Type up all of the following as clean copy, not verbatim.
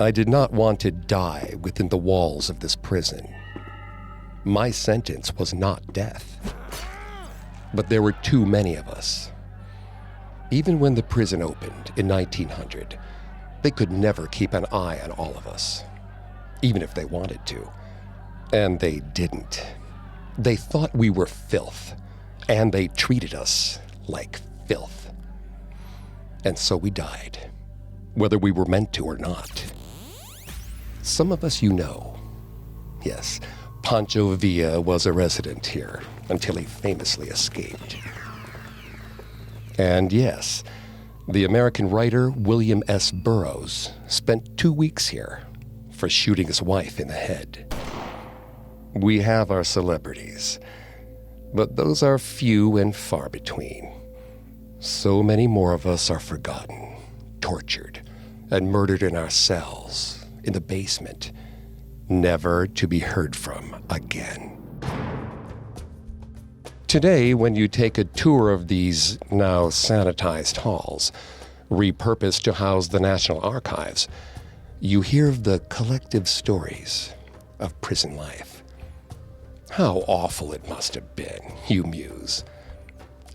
I did not want to die within the walls of this prison. My sentence was not death. But there were too many of us. Even when the prison opened in 1900, they could never keep an eye on all of us, even if they wanted to. And they didn't. They thought we were filth, and they treated us like filth. And so we died, whether we were meant to or not. Some of us you know. Yes, Pancho Villa was a resident here until he famously escaped. And yes, the American writer William S. Burroughs spent 2 weeks here for shooting his wife in the head. We have our celebrities, but those are few and far between. So many more of us are forgotten, tortured, and murdered in our cells, in the basement, never to be heard from again. Today, when you take a tour of these now sanitized halls, repurposed to house the National Archives, you hear of the collective stories of prison life. How awful it must have been, you muse.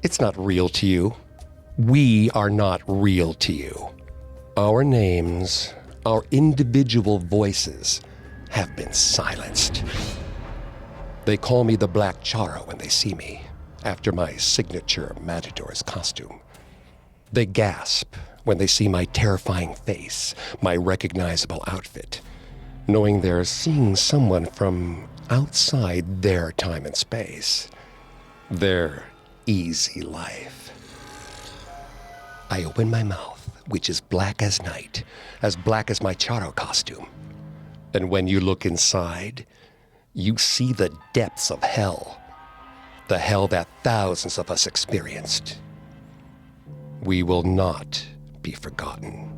It's not real to you. We are not real to you. Our names, our individual voices, have been silenced. They call me the Black Charo when they see me, after my signature matador's costume. They gasp when they see my terrifying face, my recognizable outfit, knowing they're seeing someone from outside their time and space, their easy life. I open my mouth, which is black as night, as black as my Charo costume. And when you look inside, you see the depths of hell, the hell that thousands of us experienced. We will not be forgotten.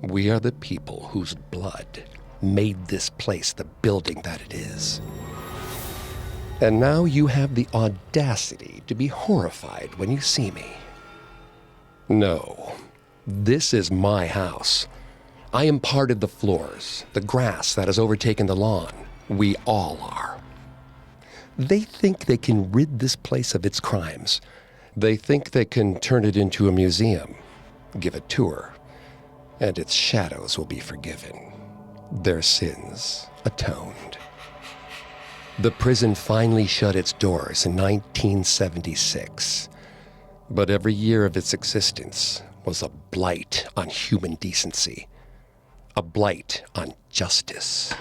We are the people whose blood made this place the building that it is. And now you have the audacity to be horrified when you see me. No, this is my house. I am part of the floors, the grass that has overtaken the lawn. We all are. They think they can rid this place of its crimes. They think they can turn it into a museum, give a tour, and its shadows will be forgiven, their sins atoned. The prison finally shut its doors in 1976, but every year of its existence was a blight on human decency, a blight on justice.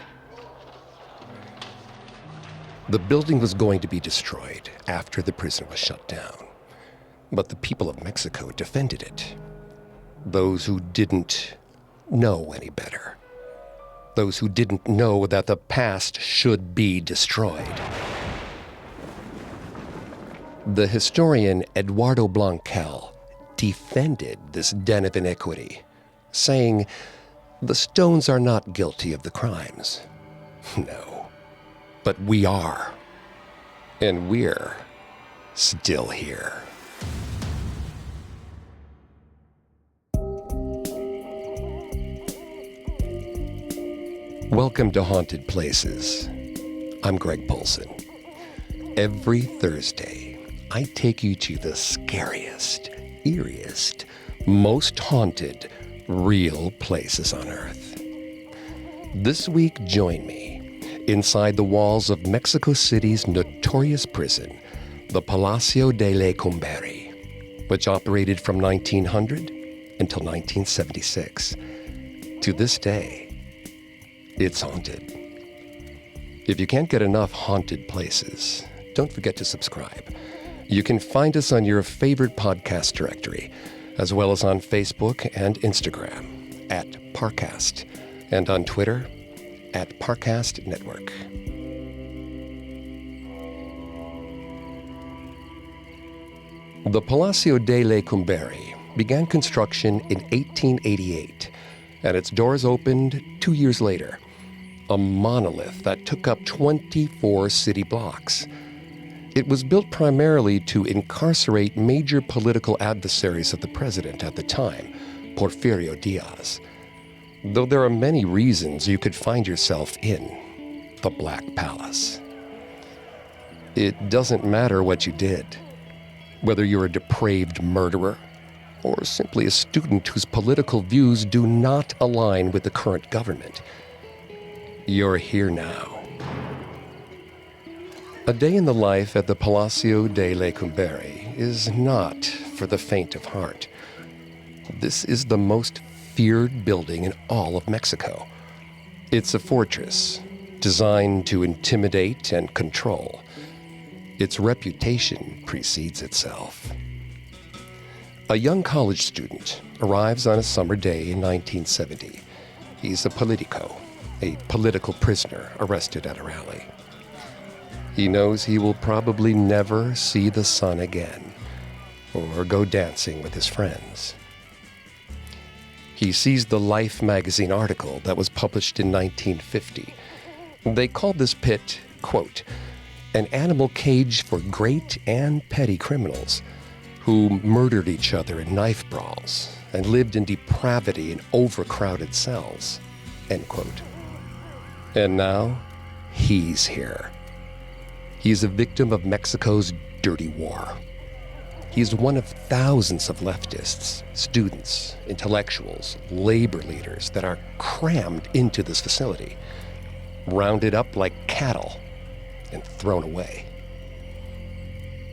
The building was going to be destroyed after the prison was shut down, but the people of Mexico defended it. Those who didn't know any better. Those who didn't know that the past should be destroyed. The historian Eduardo Blanquel defended this den of iniquity, saying, "The stones are not guilty of the crimes." No, but we are. And we're still here. Welcome to Haunted Places. I'm Greg Polson. Every Thursday, I take you to the scariest, eeriest, most haunted, real places on Earth. This week, join me inside the walls of Mexico City's notorious prison, the Palacio de Lecumberri, which operated from 1900 until 1976. To this day, it's haunted. If you can't get enough haunted places, don't forget to subscribe. You can find us on your favorite podcast directory, as well as on Facebook and Instagram at Parcast, and on Twitter at Parcast Network. The Palacio de Lecumberri began construction in 1888, and its doors opened 2 years later. A monolith that took up 24 city blocks. It was built primarily to incarcerate major political adversaries of the president at the time, Porfirio Diaz. though there are many reasons you could find yourself in the Black Palace. It doesn't matter what you did, whether you're a depraved murderer or simply a student whose political views do not align with the current government. You're here now. A day in the life at the Palacio de Lecumberri is not for the faint of heart. This is the most feared building in all of Mexico. It's a fortress designed to intimidate and control. Its reputation precedes itself. A young college student arrives on a summer day in 1970. He's a politico, a political prisoner arrested at a rally. He knows he will probably never see the sun again or go dancing with his friends. He sees the Life magazine article that was published in 1950. They called this pit, quote, an animal cage for great and petty criminals who murdered each other in knife brawls and lived in depravity in overcrowded cells, end quote. And now, he's here. He's a victim of Mexico's dirty war. He's one of thousands of leftists, students, intellectuals, labor leaders that are crammed into this facility, rounded up like cattle, and thrown away.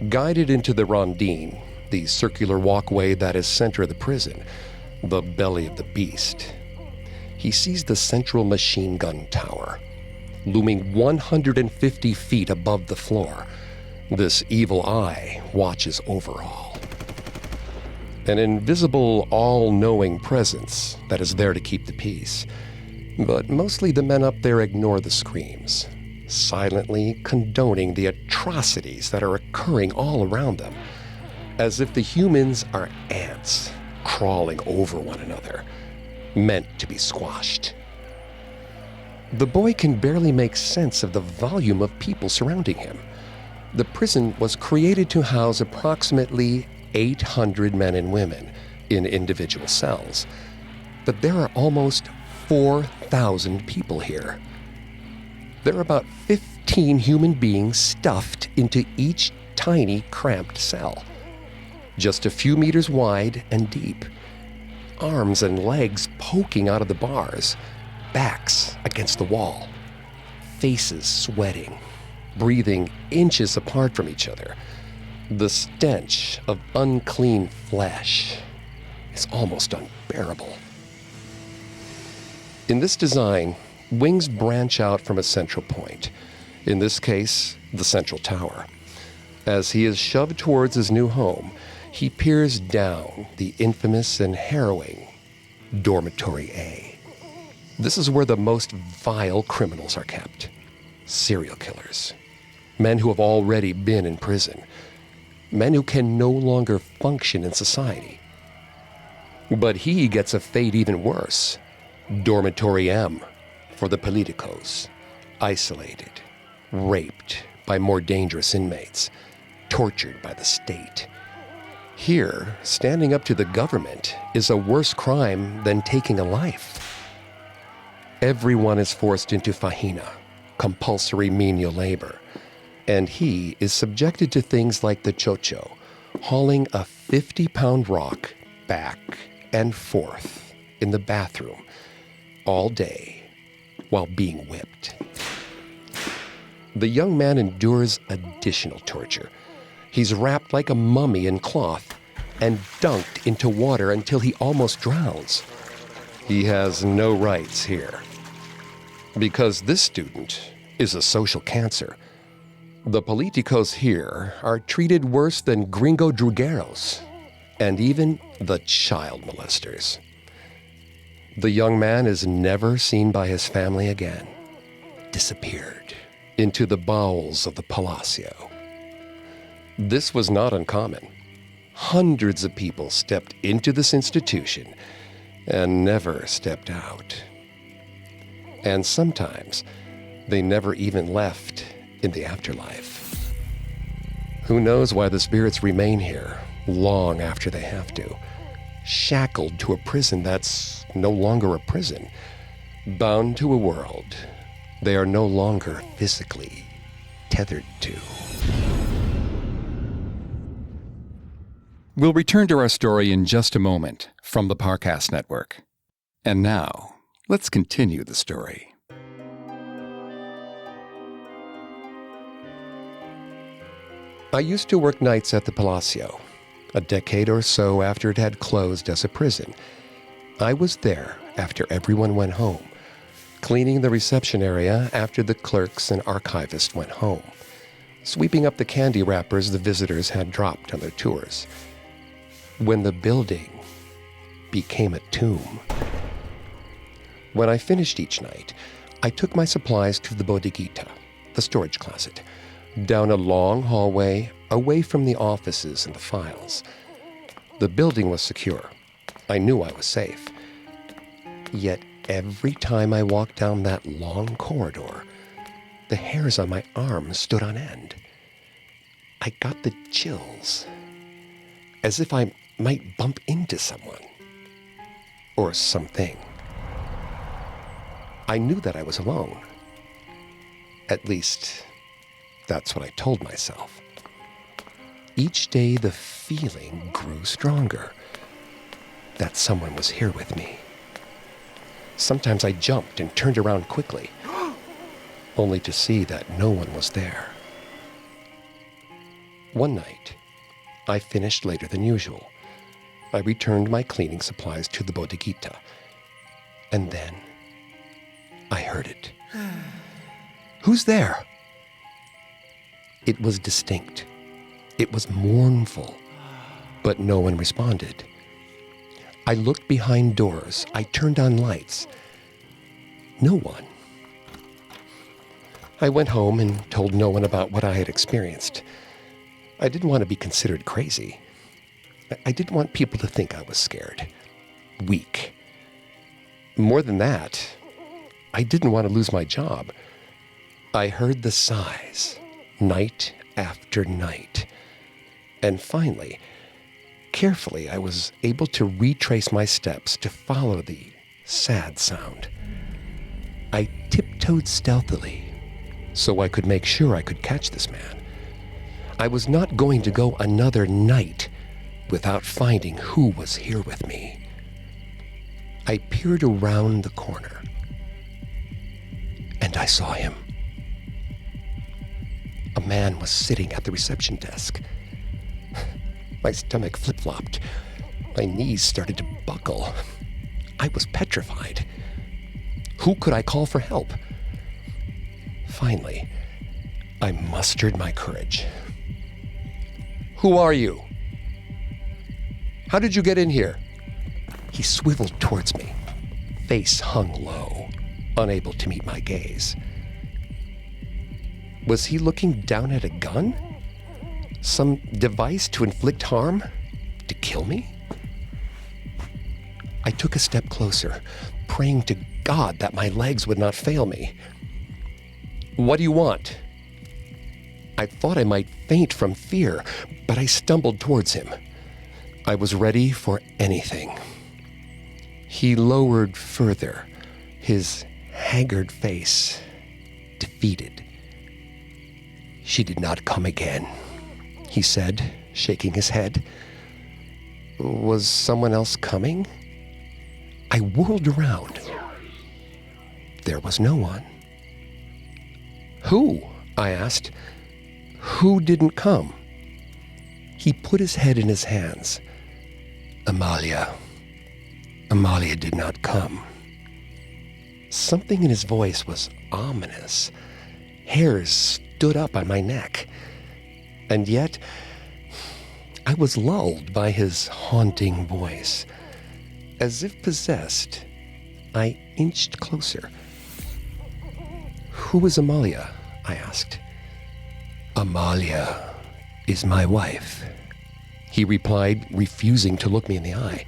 Guided into the rondine, the circular walkway that is center of the prison, the belly of the beast, he sees the central machine gun tower, looming 150 feet above the floor. This evil eye watches over all. An invisible, all-knowing presence that is there to keep the peace. But mostly the men up there ignore the screams, silently condoning the atrocities that are occurring all around them, as if the humans are ants crawling over one another, meant to be squashed. The boy can barely make sense of the volume of people surrounding him. The prison was created to house approximately 800 men and women in individual cells, but there are almost 4,000 people here. There are about 15 human beings stuffed into each tiny, cramped cell, just a few meters wide and deep, arms and legs poking out of the bars, backs against the wall, faces sweating, breathing inches apart from each other. The stench of unclean flesh is almost unbearable. In this design, wings branch out from a central point, in this case, the central tower. As he is shoved towards his new home, he peers down the infamous and harrowing Dormitory A. This is where the most vile criminals are kept. Serial killers. Men who have already been in prison. Men who can no longer function in society. But he gets a fate even worse. Dormitory M for the politicos. Isolated. Raped by more dangerous inmates. Tortured by the state. Here, standing up to the government is a worse crime than taking a life. Everyone is forced into fajina, compulsory menial labor, and he is subjected to things like the chocho, hauling a 50-pound rock back and forth in the bathroom all day while being whipped. The young man endures additional torture. He's wrapped like a mummy in cloth and dunked into water until he almost drowns. He has no rights here. Because this student is a social cancer. The politicos here are treated worse than gringo drugueros and even the child molesters. The young man is never seen by his family again. Disappeared into the bowels of the Palacio. This was not uncommon. Hundreds of people stepped into this institution and never stepped out. And sometimes they never even left in the afterlife. Who knows why the spirits remain here long after they have to, shackled to a prison that's no longer a prison, bound to a world they are no longer physically tethered to. We'll return to our story in just a moment from the Parcast Network. And now, let's continue the story. I used to work nights at the Palacio, a decade or so after it had closed as a prison. I was there after everyone went home, cleaning the reception area after the clerks and archivists went home, sweeping up the candy wrappers the visitors had dropped on their tours. When the building became a tomb. When I finished each night, I took my supplies to the bodeguita, the storage closet, down a long hallway away from the offices and the files. The building was secure. I knew I was safe. Yet every time I walked down that long corridor, the hairs on my arms stood on end. I got the chills, as if I might bump into someone or something. I knew that I was alone. At least, that's what I told myself. Each day, the feeling grew stronger that someone was here with me. Sometimes I jumped and turned around quickly, only to see that no one was there. One night, I finished later than usual. I returned my cleaning supplies to the bodeguita, and then I heard it. Who's there? It was distinct. It was mournful, but no one responded. I looked behind doors. I turned on lights. No one. I went home and told no one about what I had experienced. I didn't want to be considered crazy. I didn't want people to think I was scared, weak. More than that, I didn't want to lose my job. I heard the sighs, night after night. And finally, carefully, I was able to retrace my steps to follow the sad sound. I tiptoed stealthily so I could make sure I could catch this man. I was not going to go another night without finding who was here with me. I peered around the corner, and I saw him. A man was sitting at the reception desk. My stomach flip-flopped. My knees started to buckle. I was petrified. Who could I call for help? Finally, I mustered my courage. Who are you? How did you get in here? He swiveled towards me, face hung low, unable to meet my gaze. Was he looking down at a gun? Some device to inflict harm? To kill me? I took a step closer, praying to God that my legs would not fail me. What do you want? I thought I might faint from fear, but I stumbled towards him. I was ready for anything. He lowered further, his haggard face defeated. She did not come again, he said, shaking his head. Was someone else coming? I whirled around. There was no one. Who? I asked. Who didn't come? He put his head in his hands. Amalia. Amalia did not come. Something in his voice was ominous. Hairs stood up on my neck. And yet, I was lulled by his haunting voice. As if possessed, I inched closer. Who is Amalia? I asked. Amalia is my wife, he replied, refusing to look me in the eye.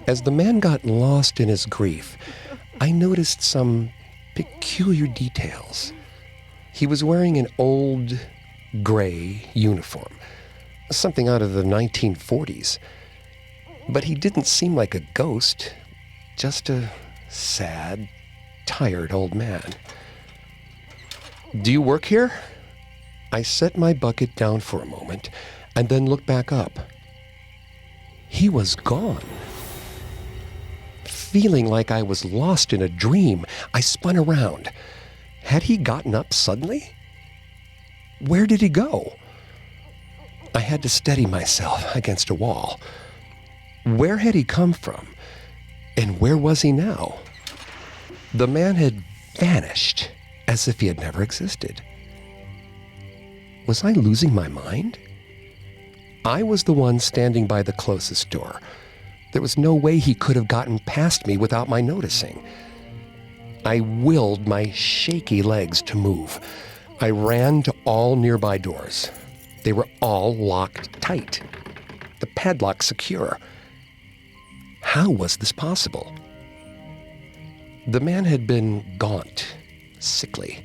As the man got lost in his grief, I noticed some peculiar details. He was wearing an old, gray uniform, something out of the 1940s. But he didn't seem like a ghost, just a sad, tired old man. "Do you work here?" I set my bucket down for a moment and then looked back up. He was gone. Feeling like I was lost in a dream, I spun around. Had he gotten up suddenly? Where did he go? I had to steady myself against a wall. Where had he come from? And where was he now? The man had vanished as if he had never existed. Was I losing my mind? I was the one standing by the closest door. There was no way he could have gotten past me without my noticing. I willed my shaky legs to move. I ran to all nearby doors. They were all locked tight, the padlock secure. How was this possible? The man had been gaunt, sickly.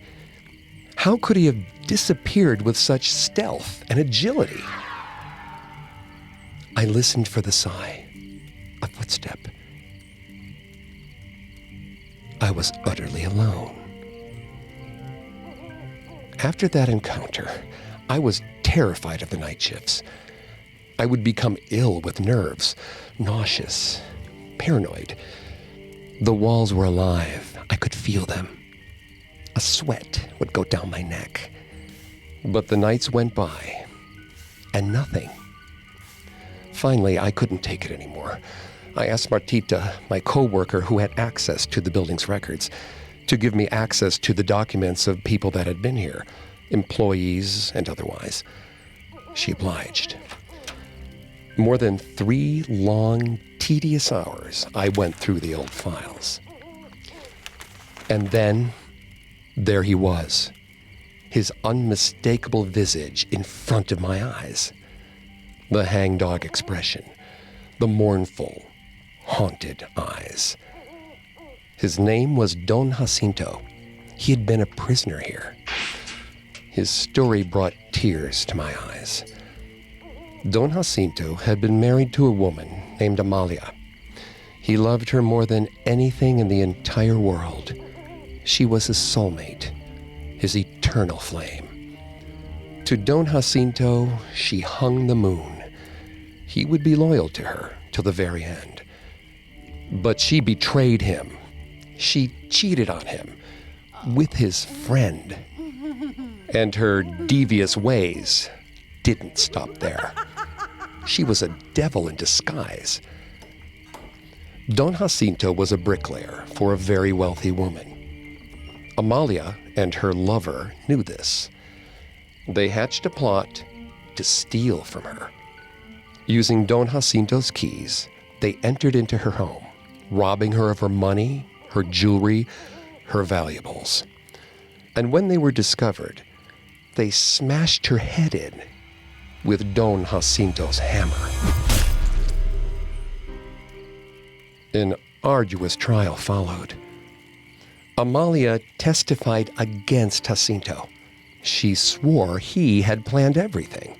How could he have disappeared with such stealth and agility? I listened for the sigh, a footstep. I was utterly alone. After that encounter, I was terrified of the night shifts. I would become ill with nerves, nauseous, paranoid. The walls were alive. I could feel them. A sweat would go down my neck. But the nights went by, and nothing. Finally, I couldn't take it anymore. I asked Martita, my co-worker who had access to the building's records, to give me access to the documents of people that had been here, employees and otherwise. She obliged. More than 3 long, tedious hours, I went through the old files. And then, there he was, his unmistakable visage in front of my eyes. The hangdog expression, the mournful, haunted eyes. His name was Don Jacinto. He had been a prisoner here. His story brought tears to my eyes. Don Jacinto had been married to a woman named Amalia. He loved her more than anything in the entire world. She was his soulmate, his eternal flame. To Don Jacinto, she hung the moon. He would be loyal to her till the very end. But she betrayed him. She cheated on him with his friend. And her devious ways didn't stop there. She was a devil in disguise. Don Jacinto was a bricklayer for a very wealthy woman. Amalia and her lover knew this. They hatched a plot to steal from her. Using Don Jacinto's keys, they entered into her home, robbing her of her money, her jewelry, her valuables. And when they were discovered, they smashed her head in with Don Jacinto's hammer. An arduous trial followed. Amalia testified against Jacinto. She swore he had planned everything,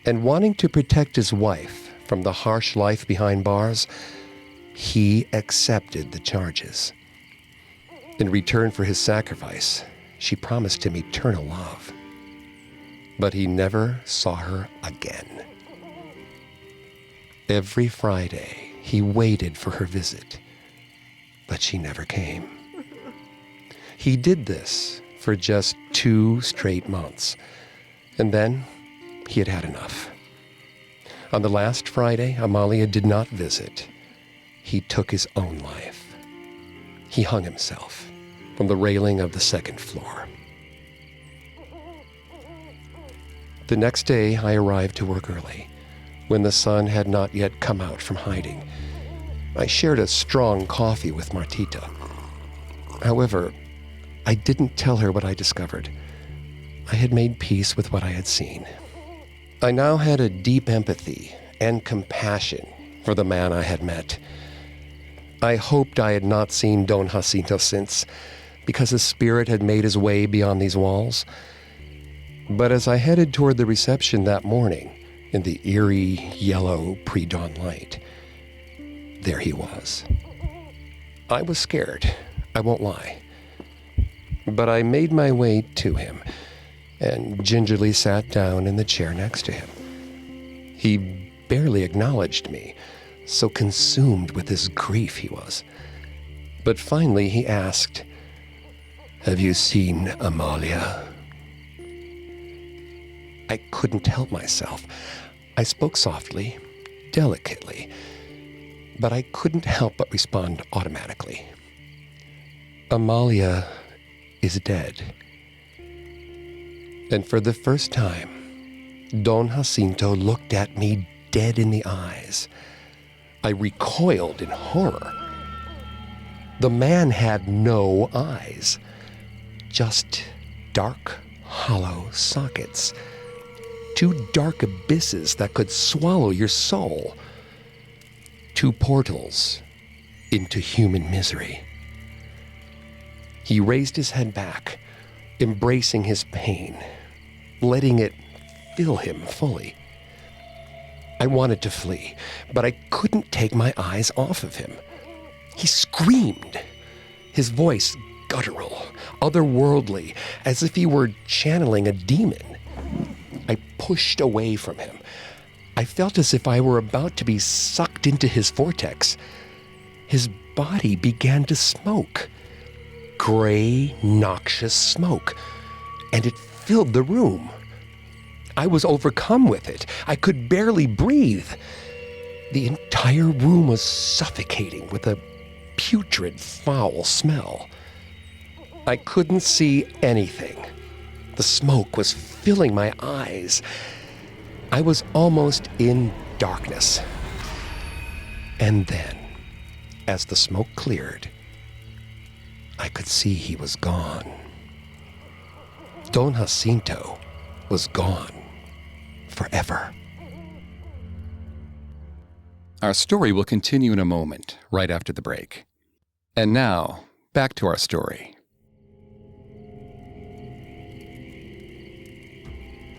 and wanting to protect his wife from the harsh life behind bars, he accepted the charges. In return for his sacrifice, she promised him eternal love. But he never saw her again. Every Friday, he waited for her visit, but she never came. He did this for just 2 straight months, and then he had had enough. On the last Friday, Amalia did not visit. He took his own life. He hung himself from the railing of the 2nd floor. The next day, I arrived to work early, when the sun had not yet come out from hiding. I shared a strong coffee with Martita. However, I didn't tell her what I discovered. I had made peace with what I had seen. I now had a deep empathy and compassion for the man I had met. I hoped I had not seen Don Jacinto since, because his spirit had made his way beyond these walls. But as I headed toward the reception that morning, in the eerie, yellow pre-dawn light, there he was. I was scared, I won't lie. But I made my way to him and gingerly sat down in the chair next to him. He barely acknowledged me, so consumed with his grief he was. But finally he asked, "Have you seen Amalia?" I couldn't help myself. I spoke softly, delicately, but I couldn't help but respond automatically. "Amalia is dead." And for the first time, Don Jacinto looked at me dead in the eyes. I recoiled in horror. The man had no eyes, just dark, hollow sockets. Two dark abysses that could swallow your soul. Two portals into human misery. He raised his head back, embracing his pain, letting it fill him fully. I wanted to flee, but I couldn't take my eyes off of him. He screamed, his voice guttural, otherworldly, as if he were channeling a demon. I pushed away from him. I felt as if I were about to be sucked into his vortex. His body began to smoke. Gray, noxious smoke. And it filled the room. I was overcome with it. I could barely breathe. The entire room was suffocating with a putrid, foul smell. I couldn't see anything. The smoke was filling my eyes. I was almost in darkness. And then, as the smoke cleared, I could see he was gone. Don Jacinto was gone forever. Our story will continue in a moment, right after the break. And now, back to our story.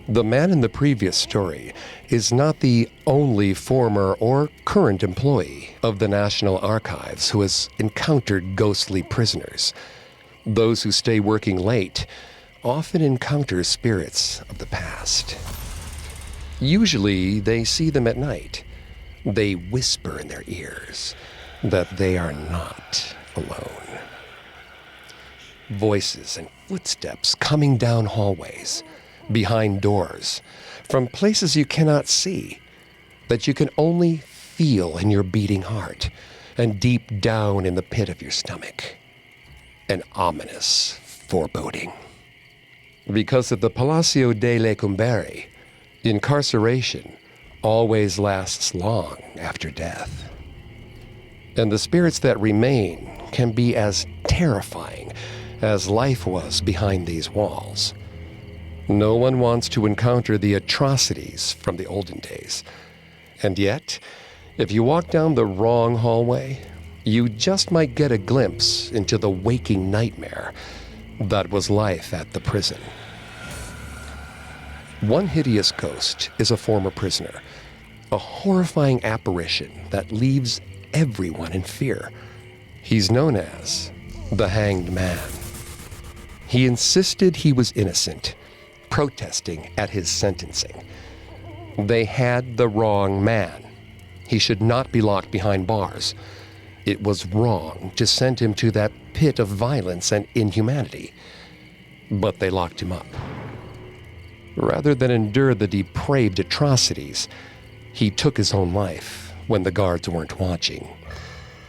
The man in the previous story is not the only former or current employee of the National Archives who has encountered ghostly prisoners. Those who stay working late often encounter spirits of the past. Usually, they see them at night. They whisper in their ears that they are not alone. Voices and footsteps coming down hallways, behind doors, from places you cannot see, that you can only feel in your beating heart and deep down in the pit of your stomach. An ominous foreboding. Because at the Palacio de Lecumberri, incarceration always lasts long after death. And the spirits that remain can be as terrifying as life was behind these walls. No one wants to encounter the atrocities from the olden days. And yet, if you walk down the wrong hallway, you just might get a glimpse into the waking nightmare that was life at the prison. One hideous ghost is a former prisoner, a horrifying apparition that leaves everyone in fear. He's known as the Hanged Man. He insisted he was innocent, protesting at his sentencing. They had the wrong man. He should not be locked behind bars. It was wrong to send him to that pit of violence and inhumanity. But they locked him up. Rather than endure the depraved atrocities, he took his own life when the guards weren't watching.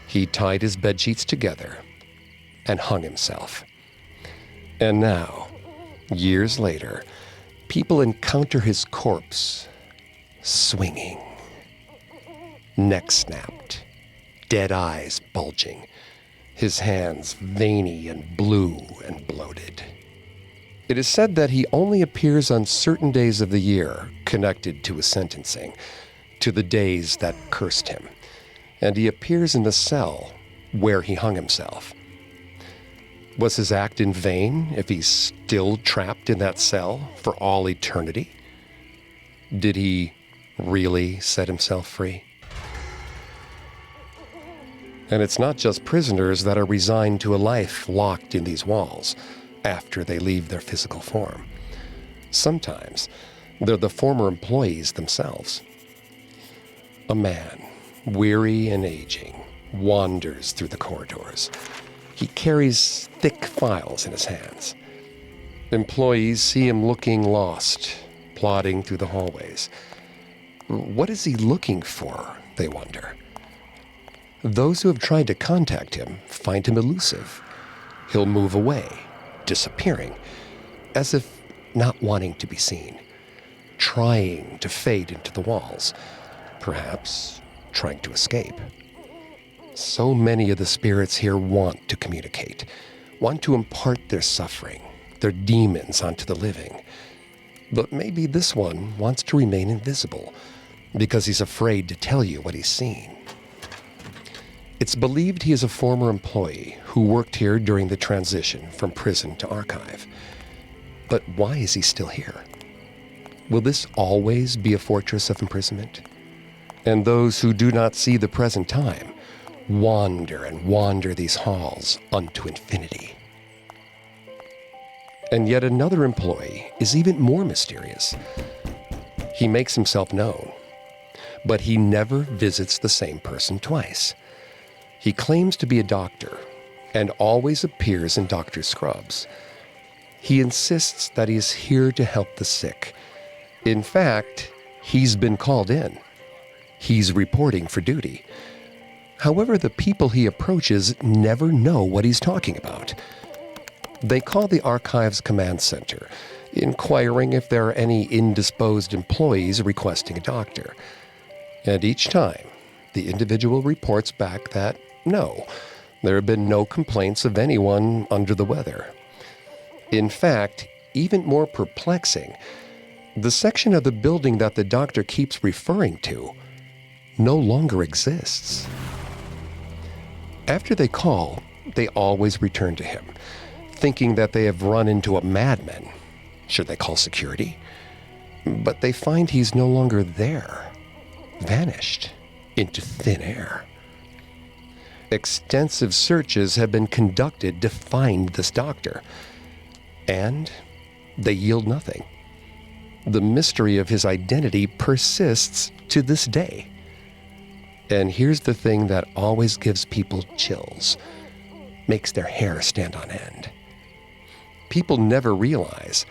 He tied his bedsheets together and hung himself. And now, years later, people encounter his corpse swinging, neck snapped, dead eyes bulging, his hands veiny and blue and bloated. It is said that he only appears on certain days of the year connected to his sentencing, to the days that cursed him, and he appears in the cell where he hung himself. Was his act in vain if he's still trapped in that cell for all eternity? Did he really set himself free? And it's not just prisoners that are resigned to a life locked in these walls after they leave their physical form. Sometimes they're the former employees themselves. A man, weary and aging, wanders through the corridors. He carries thick files in his hands. Employees see him looking lost, plodding through the hallways. What is he looking for, they wonder. Those who have tried to contact him find him elusive. He'll move away, disappearing, as if not wanting to be seen, trying to fade into the walls, perhaps trying to escape. So many of the spirits here want to communicate, want to impart their suffering, their demons onto the living. But maybe this one wants to remain invisible because he's afraid to tell you what he's seen. It's believed he is a former employee who worked here during the transition from prison to archive. But why is he still here? Will this always be a fortress of imprisonment? And those who do not see the present time wander and wander these halls unto infinity. And yet another employee is even more mysterious. He makes himself known, but he never visits the same person twice. He claims to be a doctor and always appears in doctor scrubs. He insists that he is here to help the sick. In fact, he's been called in. He's reporting for duty. However, the people he approaches never know what he's talking about. They call the Archives Command Center, inquiring if there are any indisposed employees requesting a doctor. And each time, the individual reports back that no, there have been no complaints of anyone under the weather. In fact, even more perplexing, the section of the building that the doctor keeps referring to no longer exists. After they call, they always return to him, thinking that they have run into a madman. Should they call security? But they find he's no longer there, vanished into thin air. Extensive searches have been conducted to find this doctor, and they yield nothing. The mystery of his identity persists to this day. And here's the thing that always gives people chills, makes their hair stand on end. People never realize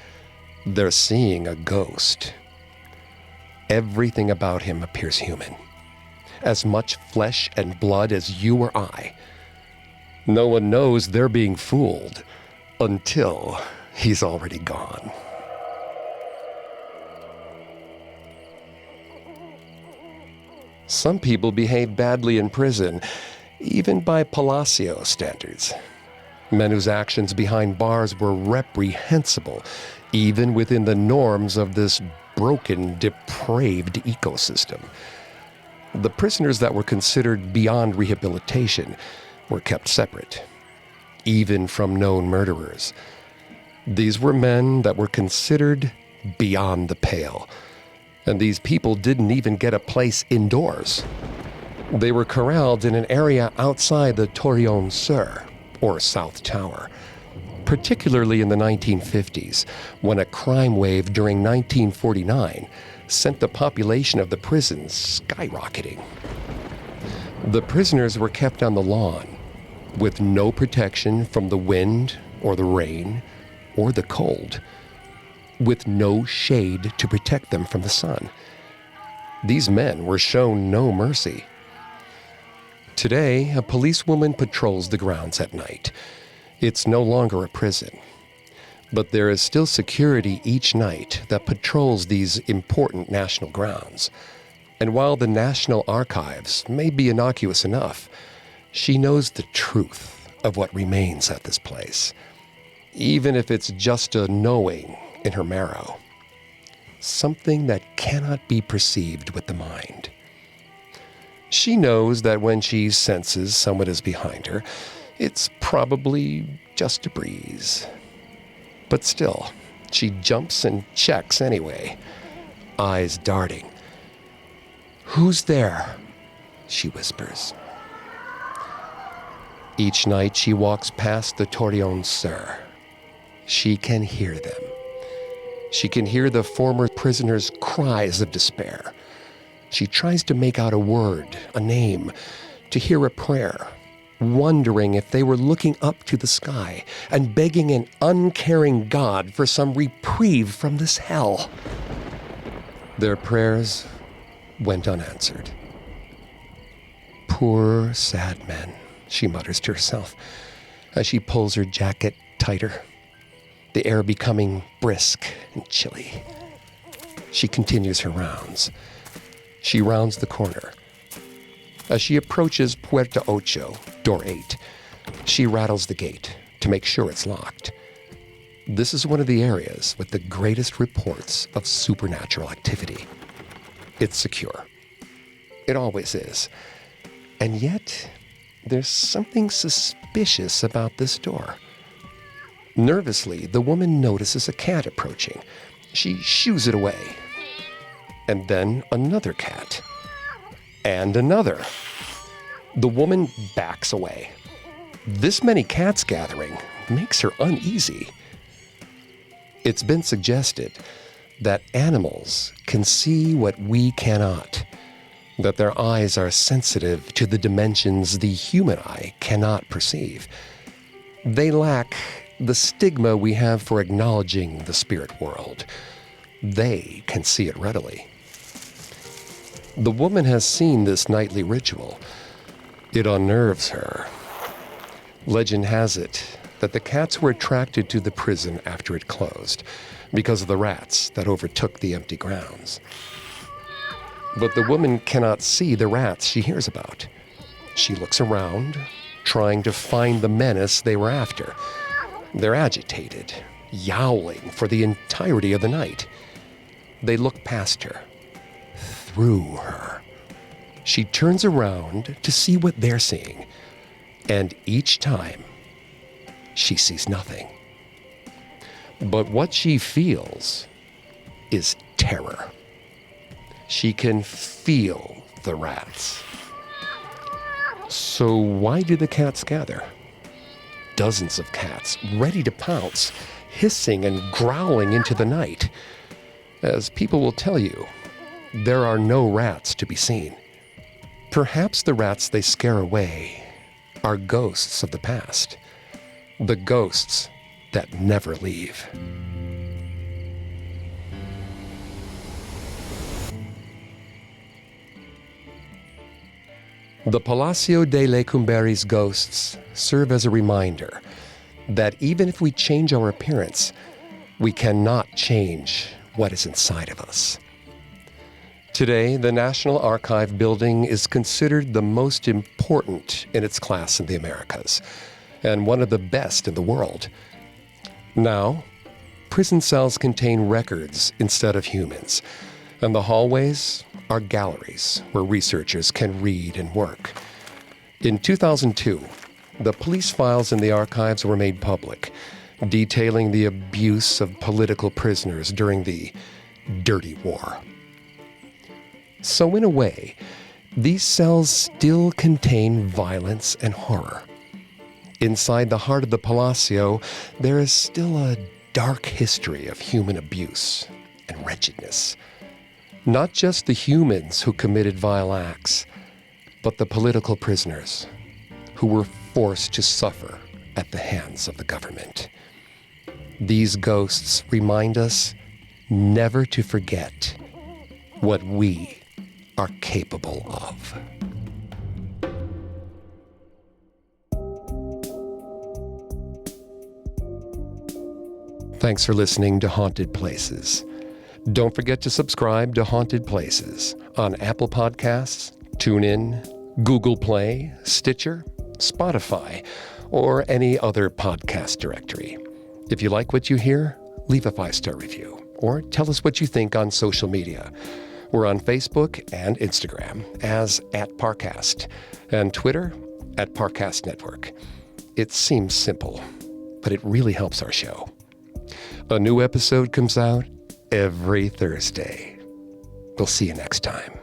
they're seeing a ghost. Everything about him appears human, as much flesh and blood as you or I. No one knows they're being fooled until he's already gone. Some people behave badly in prison, even by Palacio standards. Men whose actions behind bars were reprehensible, even within the norms of this broken, depraved ecosystem. The prisoners that were considered beyond rehabilitation were kept separate, even from known murderers. These were men that were considered beyond the pale, and these people didn't even get a place indoors. They were corralled in an area outside the Torreon Sur, or South Tower, particularly in the 1950s, when a crime wave during 1949 sent the population of the prisons skyrocketing. The prisoners were kept on the lawn, with no protection from the wind or the rain or the cold, with no shade to protect them from the sun. These men were shown no mercy. Today, a policewoman patrols the grounds at night. It's no longer a prison, but there is still security each night that patrols these important national grounds. And while the National Archives may be innocuous enough, she knows the truth of what remains at this place, even if it's just a knowing in her marrow, something that cannot be perceived with the mind. She knows that when she senses someone is behind her, it's probably just a breeze. But still, she jumps and checks anyway, eyes darting. "Who's there?" she whispers. Each night she walks past the Torreon Sur. She can hear them. She can hear the former prisoners' cries of despair. She tries to make out a word, a name, to hear a prayer, wondering if they were looking up to the sky and begging an uncaring God for some reprieve from this hell. Their prayers went unanswered. Poor, sad men, she mutters to herself as she pulls her jacket tighter, the air becoming brisk and chilly. She continues her rounds. She rounds the corner. As she approaches Puerta Ocho, door 8, she rattles the gate to make sure it's locked. This is one of the areas with the greatest reports of supernatural activity. It's secure. It always is. And yet, there's something suspicious about this door. Nervously, the woman notices a cat approaching. She shoos it away. And then another cat. And another. The woman backs away. This many cats gathering makes her uneasy. It's been suggested that animals can see what we cannot, that their eyes are sensitive to the dimensions the human eye cannot perceive. They lack the stigma we have for acknowledging the spirit world. They can see it readily. The woman has seen this nightly ritual. It unnerves her. Legend has it that the cats were attracted to the prison after it closed because of the rats that overtook the empty grounds. But the woman cannot see the rats she hears about. She looks around, trying to find the menace they were after. They're agitated, yowling for the entirety of the night. They look past her, through her. She turns around to see what they're seeing, and each time, she sees nothing. But what she feels is terror. She can feel the rats. So why do the cats gather? Dozens of cats, ready to pounce, hissing and growling into the night. As people will tell you, there are no rats to be seen. Perhaps the rats they scare away are ghosts of the past. The ghosts that never leave. The Palacio de Lecumberri's ghosts serve as a reminder that even if we change our appearance, we cannot change what is inside of us. Today, the National Archive building is considered the most important in its class in the Americas, and one of the best in the world. Now, prison cells contain records instead of humans, and the hallways are galleries where researchers can read and work. In 2002, the police files in the archives were made public, detailing the abuse of political prisoners during the Dirty War. So in a way, these cells still contain violence and horror. Inside the heart of the Palacio, there is still a dark history of human abuse and wretchedness. Not just the humans who committed vile acts, but the political prisoners who were forced to suffer at the hands of the government. These ghosts remind us never to forget what we are capable of. Thanks for listening to Haunted Places. Don't forget to subscribe to Haunted Places on Apple Podcasts, TuneIn, Google Play, Stitcher, Spotify, or any other podcast directory. If you like what you hear, leave a 5-star review or tell us what you think on social media. We're on Facebook and Instagram as @Parcast and Twitter @Parcast Network. It seems simple, but it really helps our show. A new episode comes out every Thursday. We'll see you next time.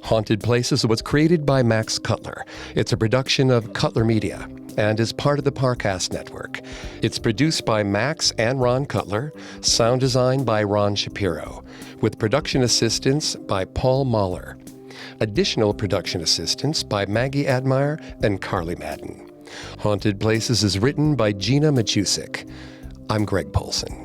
Haunted Places was created by Max Cutler. It's a production of Cutler Media and is part of the Parcast Network. It's produced by Max and Ron Cutler, sound design by Ron Shapiro, with production assistance by Paul Mahler. Additional production assistance by Maggie Admire and Carly Madden. Haunted Places is written by Gina Machusic. I'm Greg Polson.